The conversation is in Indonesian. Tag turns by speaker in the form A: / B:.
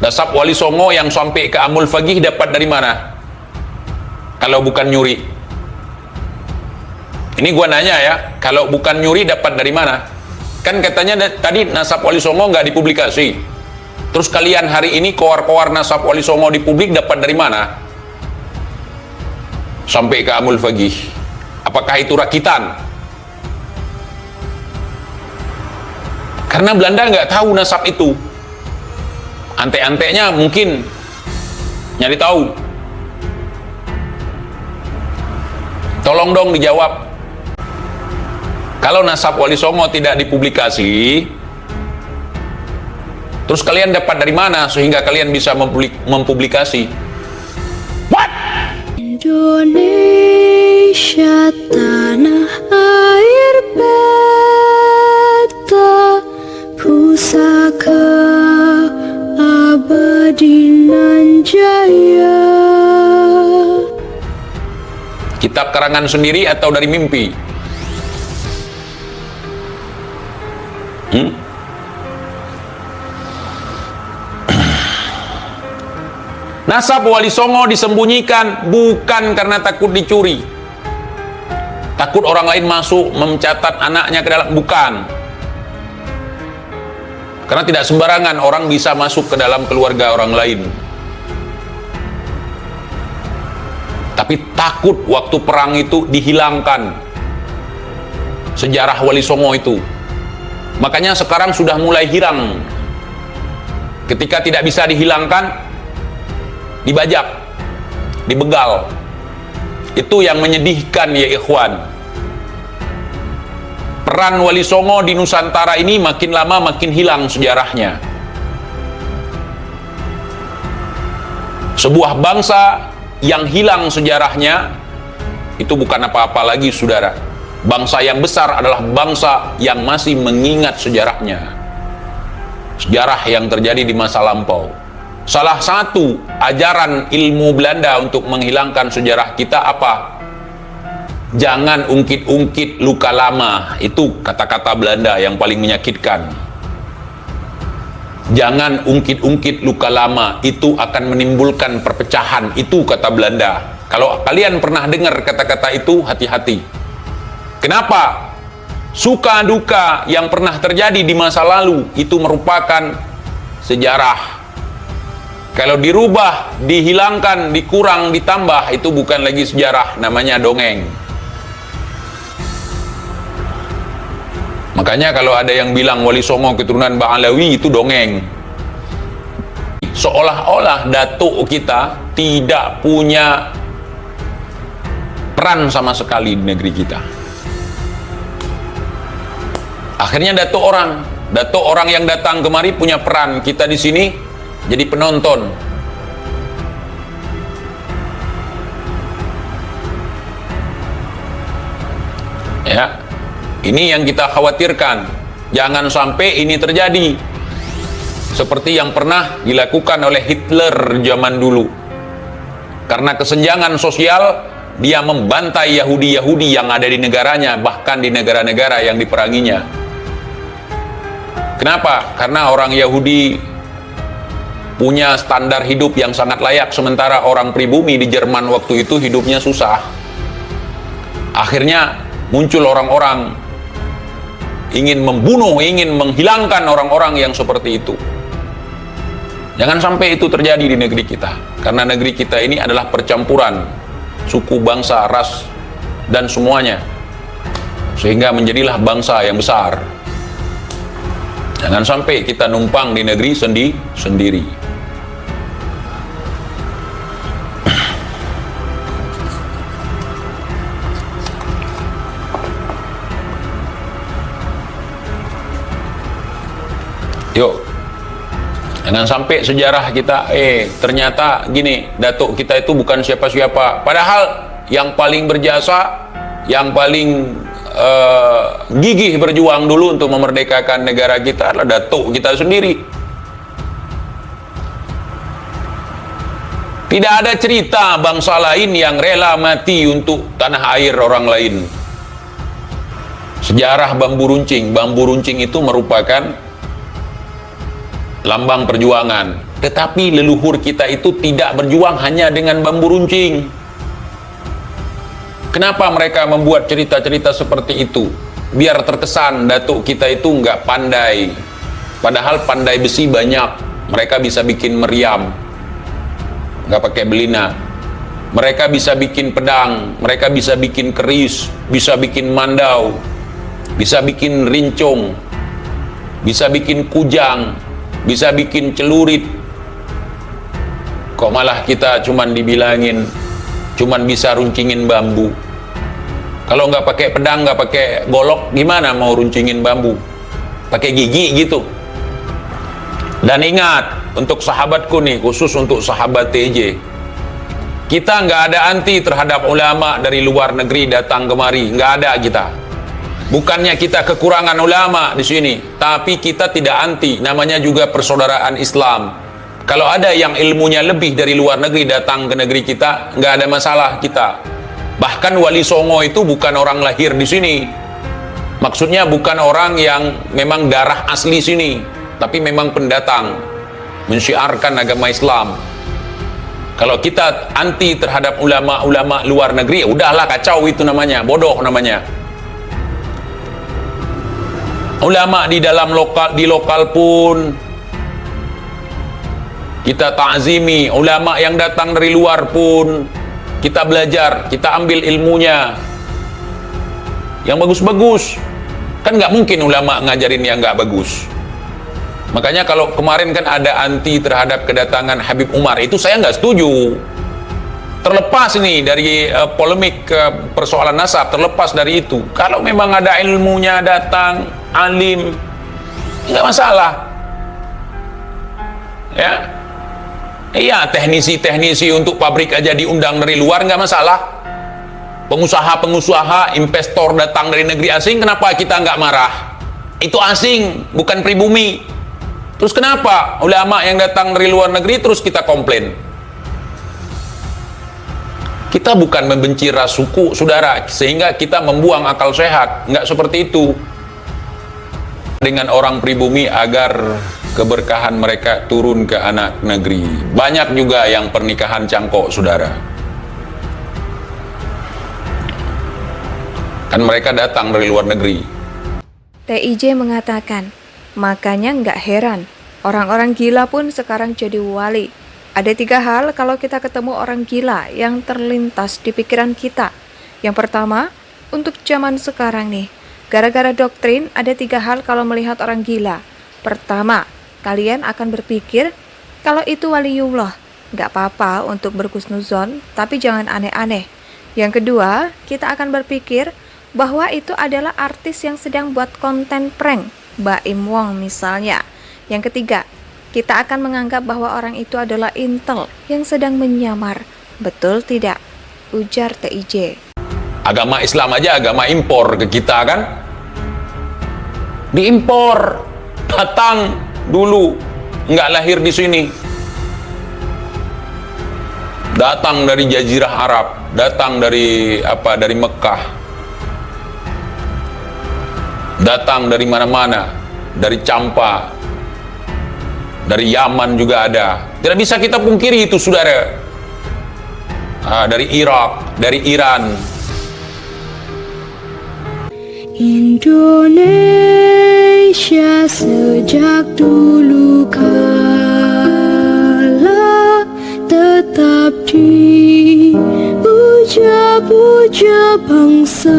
A: Nasab Wali Songo yang sampai ke Amul Fagih dapat dari mana? Kalau bukan nyuri. Ini gua nanya ya, kalau bukan nyuri dapat dari mana? Kan katanya tadi nasab Wali Songo nggak dipublikasi. Terus kalian hari ini koar-koar nasab Wali Songo di publik dapat dari mana? Sampai ke Amul Fagih. Apakah itu rakitan? Karena Belanda nggak tahu nasab itu. Antek-anteknya mungkin nyari tahu. Tolong dong dijawab. Kalau nasab Wali Songo tidak dipublikasi, terus kalian dapat dari mana sehingga kalian bisa mempublikasi? What?
B: Indonesia tanah air beta pusaka abadi nan jaya.
A: Kitab karangan sendiri atau dari mimpi? Nasab Wali Songo disembunyikan bukan karena takut dicuri, takut orang lain masuk mencatat anaknya ke dalam, bukan. Karena tidak sembarangan orang bisa masuk ke dalam keluarga orang lain. Tapi takut waktu perang itu dihilangkan sejarah Wali Songo itu. Makanya sekarang sudah mulai hilang. Ketika tidak bisa dihilangkan, dibajak, dibegal. Itu yang menyedihkan ya ikhwan. Peran Wali Songo di Nusantara ini makin lama makin hilang sejarahnya. Sebuah bangsa yang hilang sejarahnya itu bukan apa-apa lagi, saudara. Bangsa yang besar adalah bangsa yang masih mengingat sejarahnya, sejarah yang terjadi di masa lampau. Salah satu ajaran ilmu Belanda untuk menghilangkan sejarah kita apa? Jangan ungkit-ungkit luka lama. Itu kata-kata Belanda yang paling menyakitkan. Jangan ungkit-ungkit luka lama, itu akan menimbulkan perpecahan. Itu kata Belanda. Kalau kalian pernah dengar kata-kata itu, hati-hati. Kenapa? Suka duka yang pernah terjadi di masa lalu itu merupakan sejarah. Kalau dirubah, dihilangkan, dikurang, ditambah, itu bukan lagi sejarah, namanya dongeng. Makanya kalau ada yang bilang Wali Songo keturunan Bang Alawi, itu dongeng. Seolah-olah datuk kita tidak punya peran sama sekali di negeri kita. Akhirnya datuk orang yang datang kemari punya peran. Kita di sini jadi penonton. Ya, ini yang kita khawatirkan. Jangan sampai ini terjadi seperti yang pernah dilakukan oleh Hitler zaman dulu. Karena kesenjangan sosial, dia membantai Yahudi-Yahudi yang ada di negaranya, bahkan di negara-negara yang diperanginya. Kenapa? Karena orang Yahudi punya standar hidup yang sangat layak, sementara orang pribumi di Jerman waktu itu hidupnya susah. Akhirnya muncul orang-orang ingin membunuh, ingin menghilangkan orang-orang yang seperti itu. Jangan sampai itu terjadi di negeri kita, karena negeri kita ini adalah percampuran suku, bangsa, ras, dan semuanya, sehingga menjadilah bangsa yang besar. Jangan sampai kita numpang di negeri sendiri. Yuk, jangan sampai sejarah kita ternyata gini, datuk kita itu bukan siapa-siapa, padahal yang paling berjasa, yang paling gigih berjuang dulu untuk memerdekakan negara kita adalah datuk kita sendiri. Tidak ada cerita bangsa lain yang rela mati untuk tanah air orang lain. Sejarah bambu runcing itu merupakan lambang perjuangan. Tetapi leluhur kita itu tidak berjuang hanya dengan bambu runcing. Kenapa mereka membuat cerita-cerita seperti itu? Biar terkesan datuk kita itu nggak pandai. Padahal pandai besi banyak. Mereka bisa bikin meriam, nggak pakai belina. Mereka bisa bikin pedang, mereka bisa bikin keris, bisa bikin mandau, bisa bikin rincung, bisa bikin kujang, bisa bikin celurit. Kok malah kita cuman dibilangin cuman bisa runcingin bambu? Kalau nggak pakai pedang, nggak pakai golok, gimana mau runcingin bambu? Pakai gigi gitu. Dan ingat, untuk sahabatku nih, khusus untuk sahabat TJ, kita nggak ada anti terhadap ulama dari luar negeri datang kemari, nggak ada kita. Bukannya kita kekurangan ulama di sini, tapi kita tidak anti. Namanya juga persaudaraan Islam. Kalau ada yang ilmunya lebih dari luar negeri datang ke negeri kita, nggak ada masalah kita. Bahkan Wali Songo itu bukan orang lahir di sini. Maksudnya bukan orang yang memang darah asli sini, tapi memang pendatang mensyiarkan agama Islam. Kalau kita anti terhadap ulama-ulama luar negeri, udahlah, kacau itu namanya, bodoh namanya. Ulama di dalam lokal pun kita ta'zimi, ulama yang datang dari luar pun kita belajar, kita ambil ilmunya yang bagus-bagus. Kan nggak mungkin ulama ngajarin yang nggak bagus. Makanya kalau kemarin kan ada anti terhadap kedatangan Habib Umar, itu saya nggak setuju. Terlepas ini dari polemik persoalan nasab, terlepas dari itu, kalau memang ada ilmunya datang, alim, nggak masalah. Ya, iya, teknisi-teknisi untuk pabrik aja diundang dari luar, nggak masalah. Pengusaha-pengusaha, investor datang dari negeri asing, kenapa kita nggak marah? Itu asing, bukan pribumi. Terus kenapa ulama yang datang dari luar negeri terus kita komplain? Kita bukan membenci ras suku, saudara, sehingga kita membuang akal sehat. Nggak seperti itu. Dengan orang pribumi agar keberkahan mereka turun ke anak negeri. Banyak juga yang pernikahan cangkok, saudara. Kan mereka datang dari luar negeri.
C: TIJ mengatakan, makanya nggak heran, orang-orang gila pun sekarang jadi wali. Ada 3 hal kalau kita ketemu orang gila yang terlintas di pikiran kita. Yang pertama, untuk zaman sekarang nih, gara-gara doktrin ada 3 hal kalau melihat orang gila. Pertama, kalian akan berpikir kalau itu waliullah, nggak apa-apa untuk berhusnuzon, tapi jangan aneh-aneh. Yang kedua, kita akan berpikir bahwa itu adalah artis yang sedang buat konten prank, Baim Wong misalnya. Yang ketiga, kita akan menganggap bahwa orang itu adalah intel yang sedang menyamar. Betul tidak? Ujar TIJ.
A: Agama Islam aja agama impor ke kita kan? Diimpor, datang dulu, nggak lahir di sini. Datang dari Jazirah Arab, datang dari Dari Mekah, datang dari mana-mana, dari Campa, dari Yaman juga ada. Tidak bisa kita pungkiri itu, saudara. Dari Irak, dari Iran.
B: Indonesia sejak dulu kala tetap dipuja-puja bangsa.